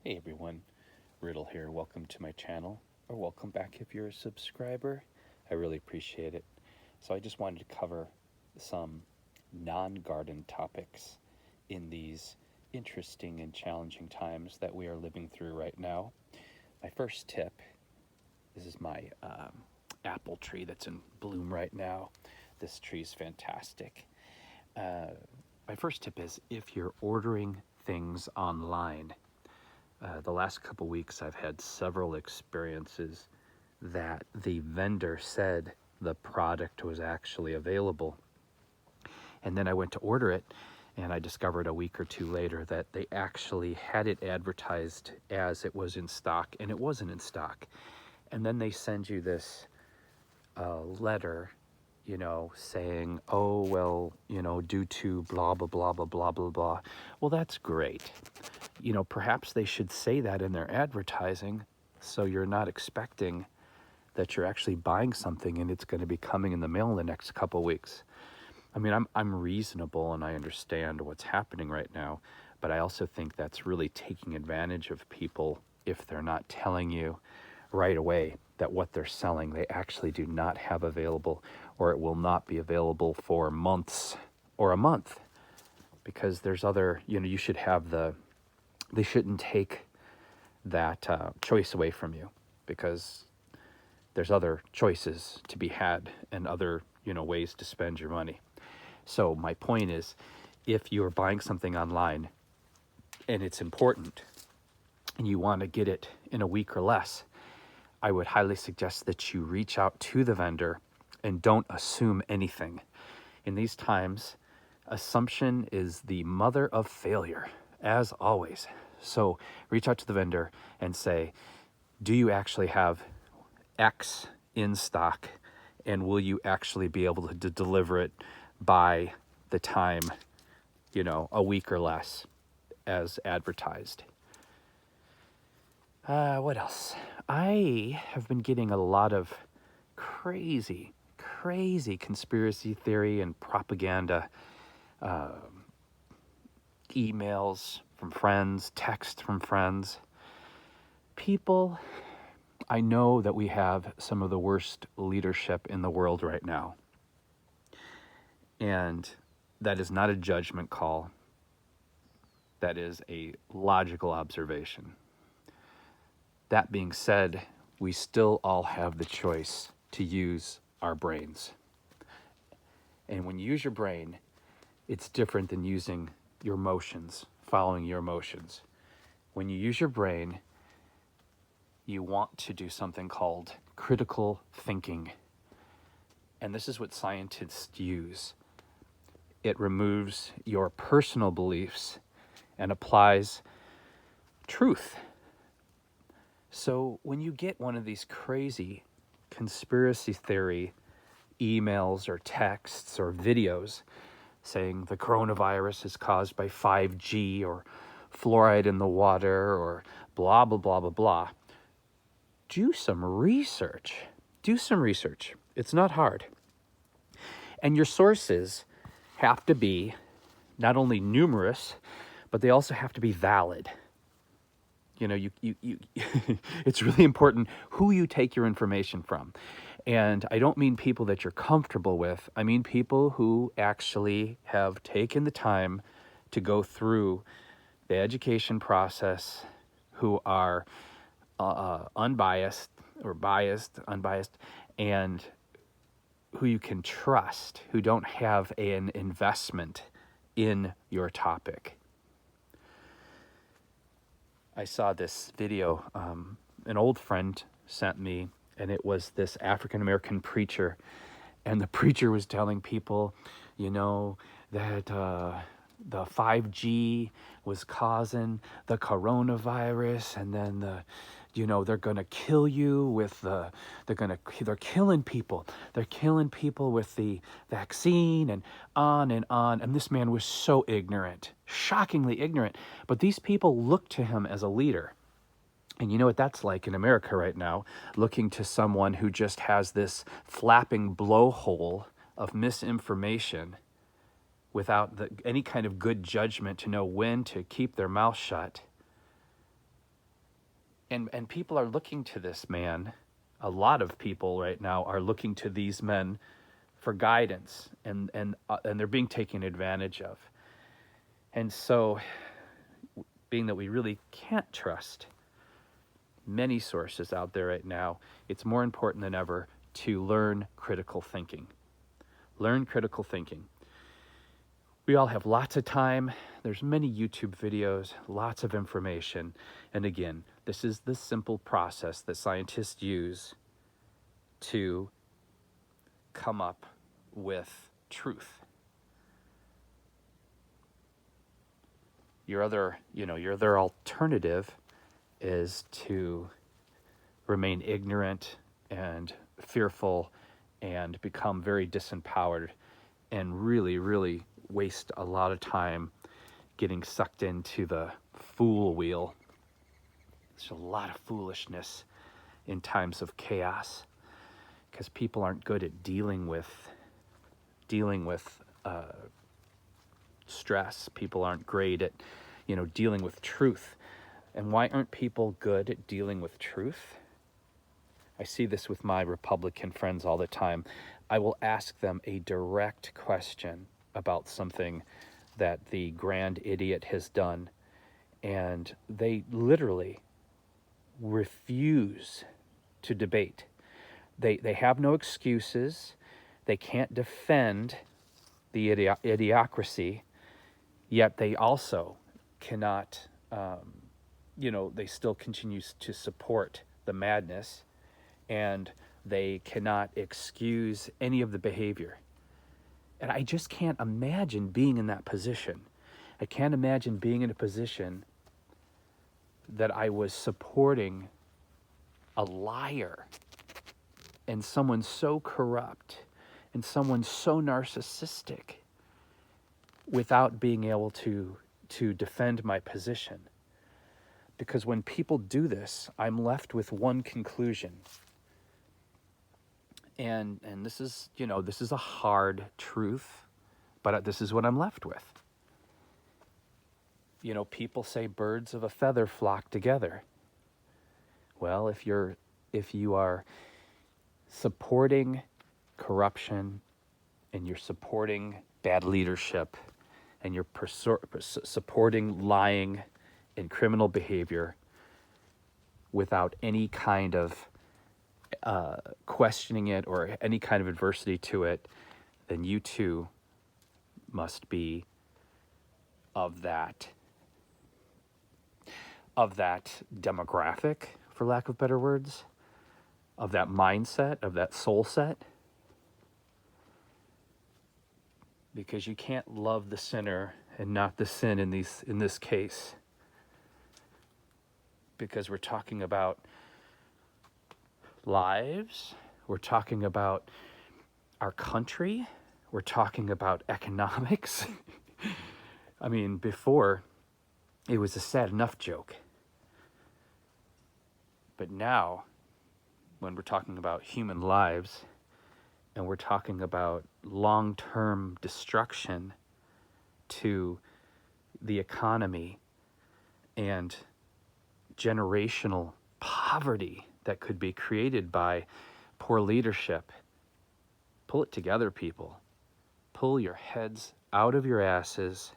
Hey everyone, Riddle here. Welcome to my channel, or welcome back if you're a subscriber. I really appreciate it. So I just wanted to cover some non-garden topics in these interesting and challenging times that we are living through right now. My first tip, this is my apple tree that's in bloom right now. This tree is fantastic. My first tip is if you're ordering things online, the last couple weeks I've had several experiences that the vendor said the product was actually available. And then I went to order it and I discovered a week or two later that they actually had it advertised as it was in stock and it wasn't in stock. And then they send you this letter, saying, oh, well, due to blah, blah, blah, blah, blah, blah, blah. Well, that's great. Perhaps they should say that in their advertising so you're not expecting that you're actually buying something and it's going to be coming in the mail in the next couple weeks. I mean, I'm reasonable and I understand what's happening right now, but I also think that's really taking advantage of people if they're not telling you right away that what they're selling they actually do not have available, or it will not be available for months or a month, because there's other, you should have they shouldn't take that choice away from you, because there's other choices to be had and other, ways to spend your money. So my point is, if you're buying something online and it's important and you want to get it in a week or less, I would highly suggest that you reach out to the vendor and don't assume anything. In these times, assumption is the mother of failure, as always. So reach out to the vendor and say, do you actually have X in stock, and will you actually be able to deliver it by the time, a week or less as advertised? What else? I have been getting a lot of crazy conspiracy theory and propaganda emails from friends, texts from friends. People, I know that we have some of the worst leadership in the world right now. And that is not a judgment call. That is a logical observation. That being said, we still all have the choice to use our brains. And when you use your brain, it's different than using your emotions, following your emotions. When you use your brain, you want to do something called critical thinking. And this is what scientists use. It removes your personal beliefs and applies truth. So when you get one of these crazy conspiracy theory emails or texts or videos saying the coronavirus is caused by 5G or fluoride in the water or blah, blah, blah, blah, blah, do some research. Do some research. It's not hard. And your sources have to be not only numerous, but they also have to be valid. You it's really important who you take your information from. And I don't mean people that you're comfortable with. I mean people who actually have taken the time to go through the education process, who are unbiased or biased, unbiased, and who you can trust, who don't have an investment in your topic. I saw this video an old friend sent me, and it was this African-American preacher, and the preacher was telling people, that the 5G was causing the coronavirus, and then they're going to kill you with they're killing people. They're killing people with the vaccine and on and on. And this man was so ignorant, shockingly ignorant. But these people look to him as a leader. And you know what that's like in America right now, looking to someone who just has this flapping blowhole of misinformation without any kind of good judgment to know when to keep their mouth shut. And people are looking to this man. A lot of people right now are looking to these men for guidance, and they're being taken advantage of. And so, being that we really can't trust many sources out there right now, it's more important than ever to learn critical thinking. Learn critical thinking. We all have lots of time. There's many YouTube videos, lots of information. And again, this is the simple process that scientists use to come up with truth. Your other alternative is to remain ignorant and fearful and become very disempowered and really, really waste a lot of time getting sucked into the fool wheel. There's a lot of foolishness in times of chaos because people aren't good at dealing with stress. People aren't great at, dealing with truth. And why aren't people good at dealing with truth? I see this with my Republican friends all the time. I will ask them a direct question about something that the grand idiot has done, and they literally refuse to debate. They have no excuses. They can't defend the idiocracy, yet they also cannot, they still continue to support the madness, and they cannot excuse any of the behavior. And I just can't imagine being in that position. I can't imagine being in a position that I was supporting a liar and someone so corrupt and someone so narcissistic without being able to defend my position. Because when people do this, I'm left with one conclusion. And this is, this is a hard truth, but this is what I'm left with. People say birds of a feather flock together. Well, if you are supporting corruption and you're supporting bad leadership and you're supporting lying and criminal behavior without any kind of questioning it or any kind of adversity to it, then you too must be of that demographic, for lack of better words, of that mindset, of that soul set. Because you can't love the sinner and not the sin in this case. Because we're talking about lives, we're talking about our country, we're talking about economics. I mean, before, it was a sad enough joke. But now, when we're talking about human lives, and we're talking about long-term destruction to the economy and generational poverty that could be created by poor leadership. Pull it together, people. Pull your heads out of your asses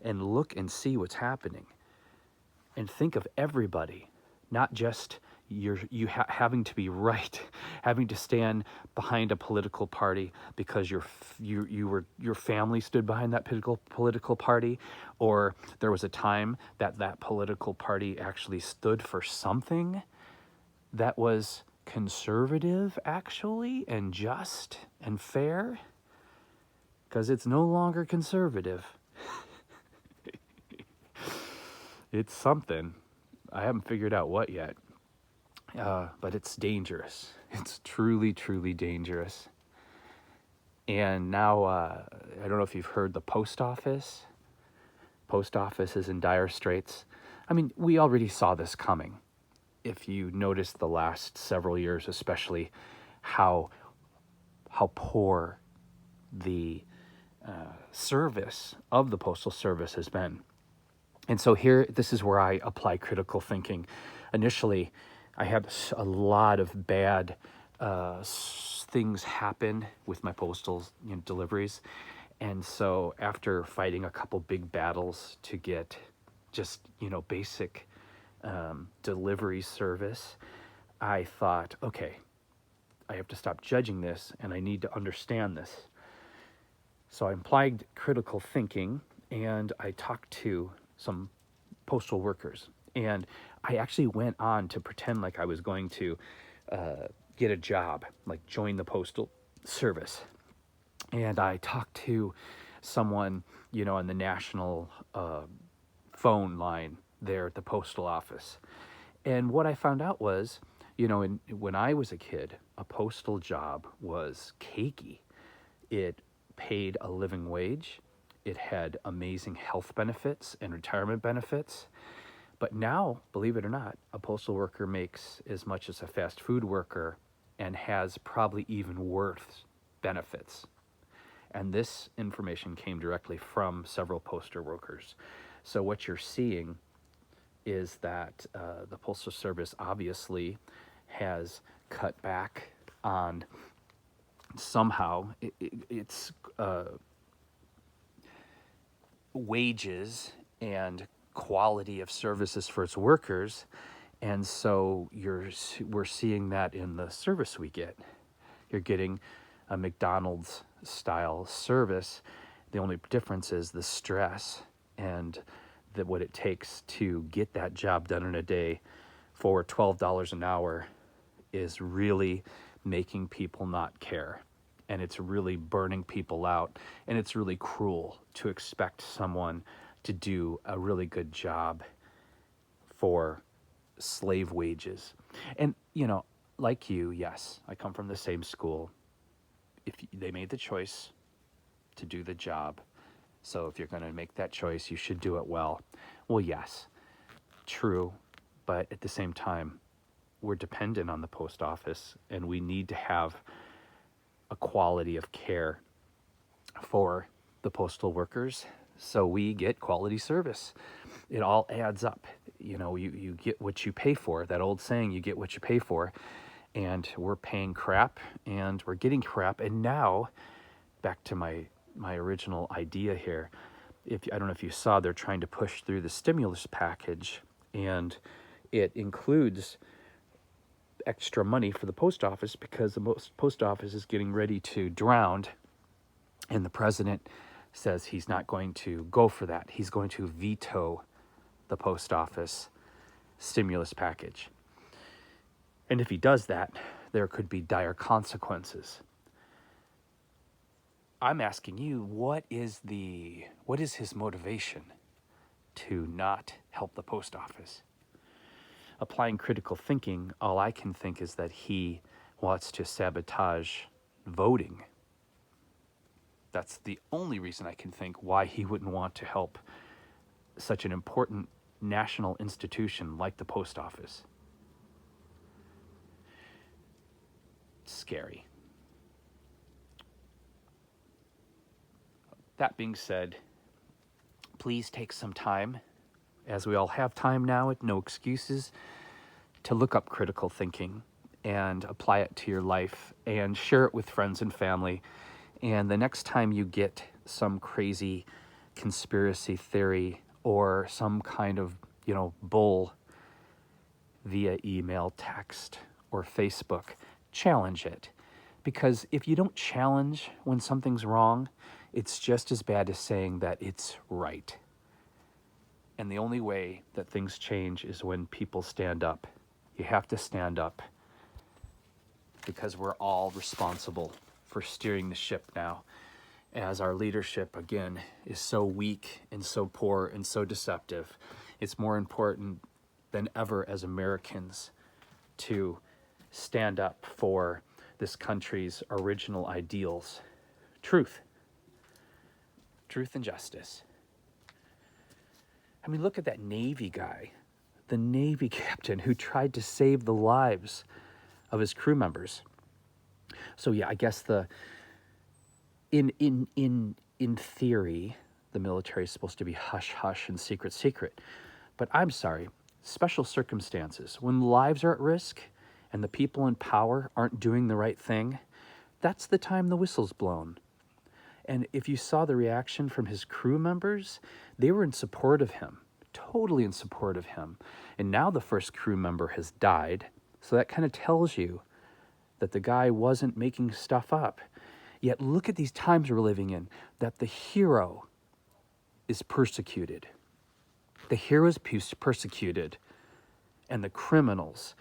and look and see what's happening. And think of everybody, not just having to be right, having to stand behind a political party because your family stood behind that political party, or there was a time that political party actually stood for something that was conservative actually and just and fair, because it's no longer conservative. It's something. I haven't figured out what yet. But it's dangerous. It's truly, truly dangerous. And now, I don't know if you've heard the post office. Post office is in dire straits. I mean, we already saw this coming. If you noticed the last several years, especially how poor the service of the Postal Service has been. And so here, this is where I apply critical thinking. initially I had a lot of bad things happen with my postal deliveries. And so after fighting a couple big battles to get just, basic delivery service, I thought, okay, I have to stop judging this and I need to understand this. So I applied critical thinking and I talked to some postal workers. And I actually went on to pretend like I was going to get a job, like join the postal service. And I talked to someone, on the national phone line there at the postal office. And what I found out was, when I was a kid, a postal job was cakey. It paid a living wage. It had amazing health benefits and retirement benefits. But now, believe it or not, a postal worker makes as much as a fast food worker and has probably even worse benefits. And this information came directly from several postal workers. So what you're seeing is that the Postal Service obviously has cut back on somehow its wages and quality of services for its workers. And so we're seeing that in the service we get. You're getting a McDonald's style service. The only difference is the stress and what it takes to get that job done in a day for $12 an hour is really making people not care. And it's really burning people out. And it's really cruel to expect someone to do a really good job for slave wages. And, like you, yes, I come from the same school. If they made the choice to do the job, so if you're going to make that choice, you should do it well. Well, yes, true, but at the same time, we're dependent on the post office, and we need to have a quality of care for the postal workers so we get quality service. It all adds up. You get what you pay for. That old saying, you get what you pay for. And we're paying crap and we're getting crap. And now, back to my original idea here, I don't know if you saw, they're trying to push through the stimulus package, and it includes extra money for the post office because the post office is getting ready to drown, and the president says he's not going to go for that. He's going to veto the post office stimulus package. And if he does that, there could be dire consequences. I'm asking you, what is his motivation to not help the post office? Applying critical thinking, all I can think is that he wants to sabotage voting. That's the only reason I can think why he wouldn't want to help such an important national institution like the post office. Scary. That being said, please take some time, as we all have time now with no excuses, to look up critical thinking and apply it to your life and share it with friends and family. And the next time you get some crazy conspiracy theory or some kind of, bull via email, text, or Facebook, challenge it. Because if you don't challenge when something's wrong, it's just as bad as saying that it's right. And the only way that things change is when people stand up. You have to stand up because we're all responsible for steering the ship now, as our leadership, again, is so weak and so poor and so deceptive. It's more important than ever as Americans to stand up for this country's original ideals. Truth and justice. I mean, look at that Navy guy, the Navy captain who tried to save the lives of his crew members. So yeah, I guess in theory, the military is supposed to be hush hush and secret. But I'm sorry, special circumstances, when lives are at risk and the people in power aren't doing the right thing, that's the time the whistle's blown. And if you saw the reaction from his crew members, they were in support of him, totally in support of him. And now the first crew member has died, so that kind of tells you that the guy wasn't making stuff up. Yet look at these times we're living in, that the hero is persecuted. The hero is persecuted, and the criminals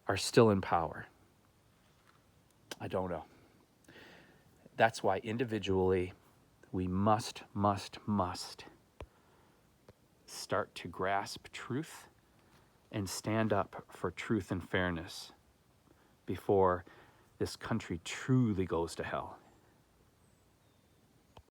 are still in power. I don't know. That's why individually we must start to grasp truth and stand up for truth and fairness before this country truly goes to hell.